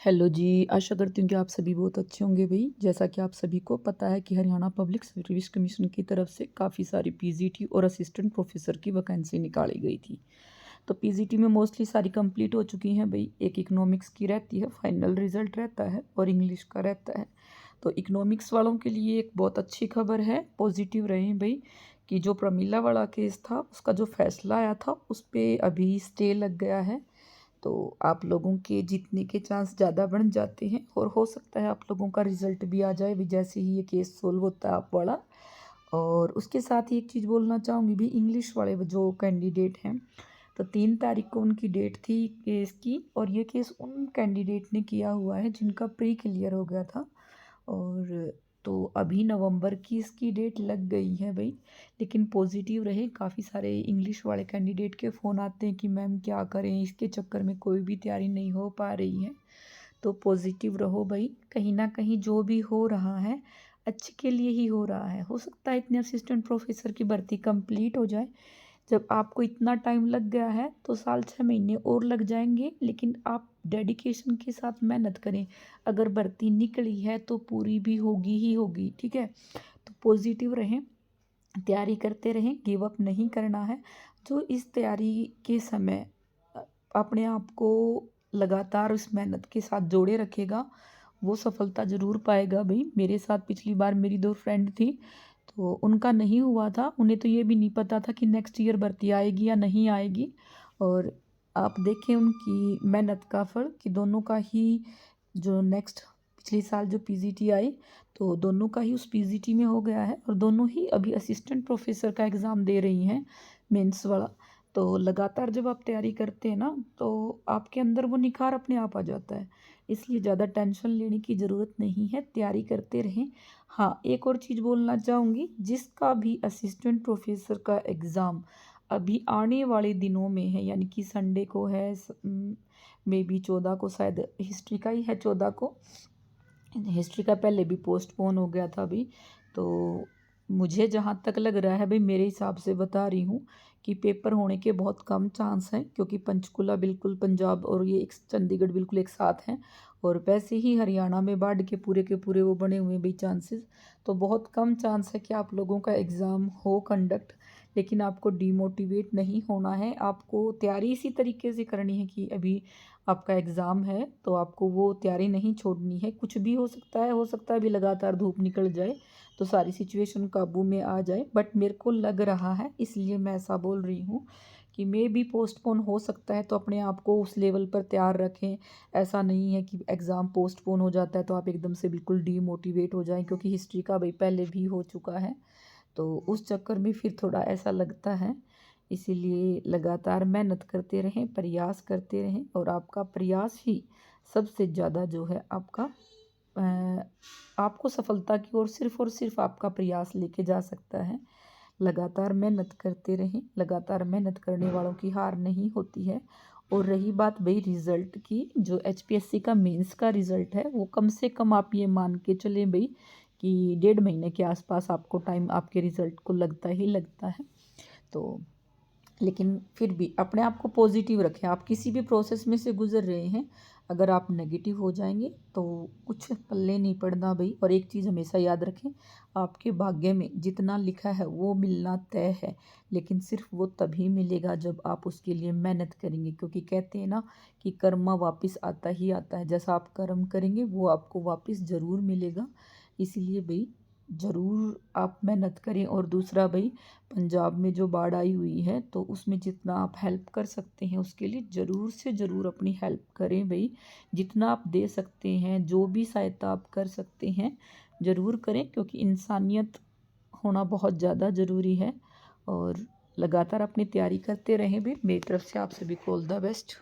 Hello जी, आशा करती हूँ कि आप सभी बहुत अच्छे होंगे भई। जैसा कि आप सभी को पता है कि हरियाणा पब्लिक सर्विस कमीशन की तरफ से काफ़ी सारी पीजीटी और असिस्टेंट प्रोफेसर की वैकेंसी निकाली गई थी। तो पीजीटी में मोस्टली सारी कंप्लीट हो चुकी हैं भई। एक इकोनॉमिक्स की रहती है, फाइनल रिजल्ट रहता है और इंग्लिश का रहता है। तो इकोनॉमिक्स वालों के लिए एक बहुत अच्छी खबर है, पॉजिटिव रहें भई, कि जो प्रमीला वाला केस था उसका जो फैसला आया था उस पे अभी स्टे लग गया है। तो आप लोगों के जीतने के चांस ज़्यादा बढ़ जाते हैं और हो सकता है आप लोगों का रिज़ल्ट भी आ जाए भी जैसे ही ये केस सोल्व होता है आप वाला। और उसके साथ ही एक चीज़ बोलना चाहूँगी भी, इंग्लिश वाले जो कैंडिडेट हैं, तो 3 तारीख को उनकी डेट थी केस की और ये केस उन कैंडिडेट ने किया हुआ है जिनका प्री क्लियर हो गया था। और तो अभी नवंबर की इसकी डेट लग गई है भई। लेकिन पॉजिटिव रहे, काफ़ी सारे इंग्लिश वाले कैंडिडेट के फ़ोन आते हैं कि मैम क्या करें, इसके चक्कर में कोई भी तैयारी नहीं हो पा रही है। तो पॉजिटिव रहो भई, कहीं न कहीं जो भी हो रहा है अच्छे के लिए ही हो रहा है। हो सकता है इतने असिस्टेंट प्रोफ़ेसर की भर्ती कंप्लीट हो जाए। जब आपको इतना टाइम लग गया है तो साल 6 महीने और लग जाएँगे, लेकिन आप डेडिकेशन के साथ मेहनत करें। अगर भर्ती निकली है तो पूरी भी होगी ही होगी, ठीक है? तो पॉजिटिव रहें, तैयारी करते रहें, गिव अप नहीं करना है। जो इस तैयारी के समय अ, अपने आप को लगातार उस मेहनत के साथ जोड़े रखेगा, वो सफलता ज़रूर पाएगा भई। मेरे साथ पिछली बार मेरी 2 फ्रेंड थी, तो उनका नहीं हुआ था। उन्हें तो ये भी नहीं पता था कि नेक्स्ट ईयर भर्ती आएगी या नहीं आएगी। और आप देखें उनकी मेहनत का फल कि दोनों का ही जो नेक्स्ट पिछले साल जो पीजीटी आई, तो दोनों का ही उस पीजीटी में हो गया है और दोनों ही अभी असिस्टेंट प्रोफेसर का एग्ज़ाम दे रही हैं, मेंस वाला। तो लगातार जब आप तैयारी करते हैं ना, तो आपके अंदर वो निखार अपने आप आ जाता है। इसलिए ज़्यादा टेंशन लेने की ज़रूरत नहीं है, तैयारी करते रहें। हाँ, एक और चीज़ बोलना चाहूँगी, जिसका भी असिस्टेंट प्रोफेसर का एग्ज़ाम अभी आने वाले दिनों में है, यानी कि संडे को है, मेबी 14 को, शायद हिस्ट्री का ही है 14 को। हिस्ट्री का पहले भी पोस्टपोन हो गया था अभी। तो मुझे जहाँ तक लग रहा है भाई, मेरे हिसाब से बता रही हूँ कि पेपर होने के बहुत कम चांस हैं, क्योंकि पंचकुला बिल्कुल पंजाब और ये एक चंडीगढ़ बिल्कुल एक साथ हैं। और वैसे ही हरियाणा में बाढ़ के पूरे वो बने हुए हैं भाई चांसेस। तो बहुत कम चांस है कि आप लोगों का एग्ज़ाम हो कंडक्ट। लेकिन आपको डीमोटिवेट नहीं होना है, आपको तैयारी इसी तरीके से करनी है कि अभी आपका एग्ज़ाम है तो आपको वो तैयारी नहीं छोड़नी है। कुछ भी हो सकता है अभी लगातार धूप निकल जाए तो सारी सिचुएशन काबू में आ जाए, बट मेरे को लग रहा है, इसलिए मैं ऐसा बोल रही हूँ कि मे बी पोस्टपोन हो सकता है। तो अपने आप को उस लेवल पर तैयार रखें। ऐसा नहीं है कि एग्ज़ाम पोस्टपोन हो जाता है तो आप एकदम से बिल्कुल डीमोटिवेट हो जाएं, क्योंकि हिस्ट्री का भाई पहले भी हो चुका है। तो उस चक्कर में फिर थोड़ा ऐसा लगता है। इसीलिए लगातार मेहनत करते रहें, प्रयास करते रहें और आपका प्रयास ही सबसे ज़्यादा जो है आपका आपको सफलता की ओर सिर्फ़ और सिर्फ़ आपका प्रयास लेके जा सकता है। लगातार मेहनत करते रहें, लगातार मेहनत करने वालों की हार नहीं होती है। और रही बात भई रिज़ल्ट की, जो एचपीएससी का मेंस का रिज़ल्ट है, वो कम से कम आप ये मान के चलें भई कि 1.5 महीने के आसपास आपको टाइम आपके रिज़ल्ट को लगता ही लगता है। तो लेकिन फिर भी अपने आप को पॉजिटिव रखें। आप किसी भी प्रोसेस में से गुज़र रहे हैं, अगर आप नेगेटिव हो जाएँगे तो कुछ पल्ले नहीं पड़ना भई। और एक चीज़ हमेशा याद रखें, आपके भाग्य में जितना लिखा है वो मिलना तय है, लेकिन सिर्फ़ वो तभी मिलेगा जब आप उसके लिए मेहनत करेंगे। क्योंकि कहते हैं ना कि कर्मा वापस आता ही आता है, जैसा आप कर्म करेंगे वो आपको वापस ज़रूर मिलेगा। इसीलिए भई ज़रूर आप मेहनत करें। और दूसरा भई, पंजाब में जो बाढ़ आई हुई है तो उसमें जितना आप हेल्प कर सकते हैं उसके लिए ज़रूर से ज़रूर अपनी हेल्प करें भई। जितना आप दे सकते हैं, जो भी सहायता आप कर सकते हैं ज़रूर करें, क्योंकि इंसानियत होना बहुत ज़्यादा ज़रूरी है। और लगातार अपनी तैयारी करते रहें भई। मेरी तरफ से आप सभी को ऑल द बेस्ट।